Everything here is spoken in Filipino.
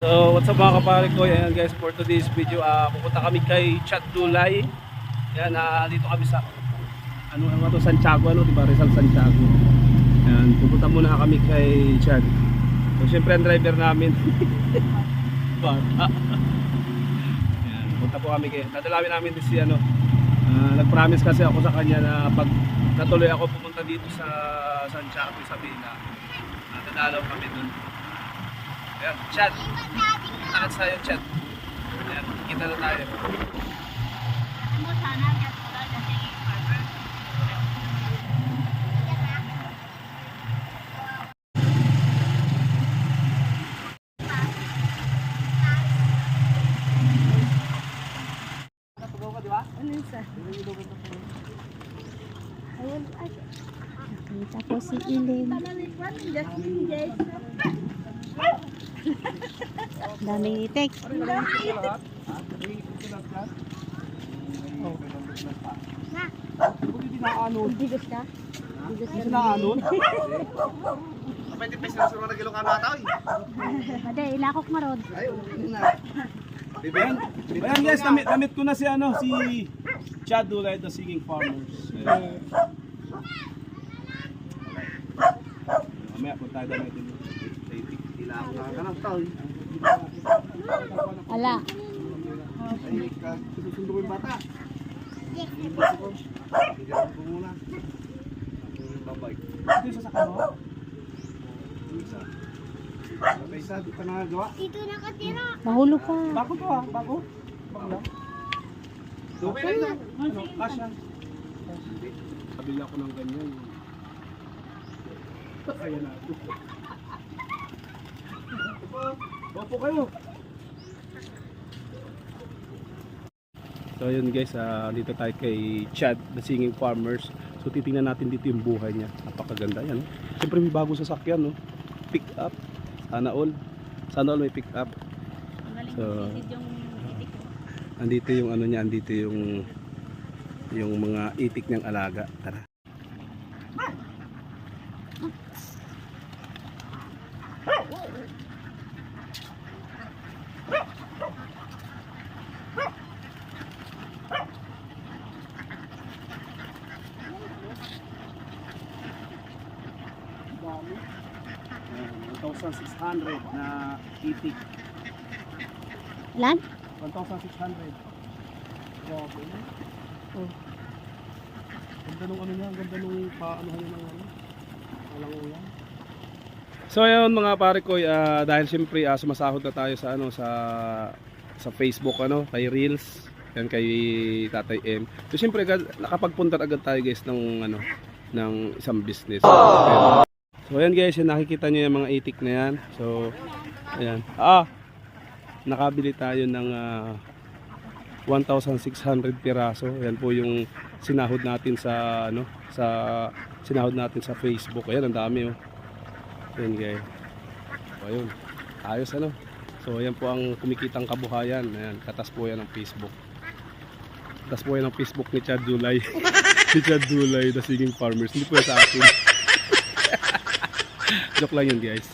So what's up mga kapare ko, ayan guys, for today's video pupunta kami kay Chad Dulay. Ayan, dito kami sa ano to, Santiago, diba, Rizal Santiago. Ayan, pupunta muna kami kay Chad. So syempre ang driver namin bata. Ayan, pupunta po kami kay, dadalawin namin din si nag-promise kasi ako sa kanya na pag natuloy ako pumunta dito sa Santiago, sabihin na dadalaw kami dun. Ayan, Chad. Nakit sa'yo, Chad. Ayan, kita na tayo. Nakita ko si Ilin. Daming itik. Bigos ka? Bigos ka na anon? Pwede pa sila sa Ilocano ata eh. Ade, ilakok marod. Ayan guys, namit ko na si Chad Dulay, the Singing Farmers. Ayan. Mamaya po tayo na din. Ala. Susundo ko yung bata. Ito yung sasaka mo? Isa, di pa nagagawa. Dito nakatira. Mahulog ka. Bago to bago. Bago lang. Dumi lang yan. Kasya. Kabila ko ng ganyan. Kaya na ito. Opo kayo. So yun guys, dito tayo kay Chad, the Singing Farmers. So titingnan natin dito yung buhay niya. Napakaganda yan. Siyempre may bagong sasakyan, no? Pick up. Sana all may pick up. So andito yung niya, andito yung mga itik niyang alaga. Tara. Dami. 1,600 na itik. Ilan? 1,600. Grabe na. Oh. Ganda nung niya, ganda nung paanohan niya ng walang ulan. So ayun mga pare ko, dahil siyempre sumasahod na tayo sa sa Facebook kay Reels, yan kay Tatay M. So siyempre nakapagpunta agad tayo guys ng isang business. So ayan guys, yung nakikita nyo yung mga itik na yan. So ayan. Nakabili tayo ng 1,600 piraso. Ayan po yung sinahod natin sa sinahod natin sa Facebook. Ayan, ang dami oh. Ayan guys. So ayun. Ayos So ayan po ang kumikitang kabuhayan. Ayan, katas po yan ng Facebook. Katas po yan ng Facebook ni Chad Dulay. Ni Chad Dulay, the Singing Farmers. Hindi po yan sa akin. Joke lang yun guys.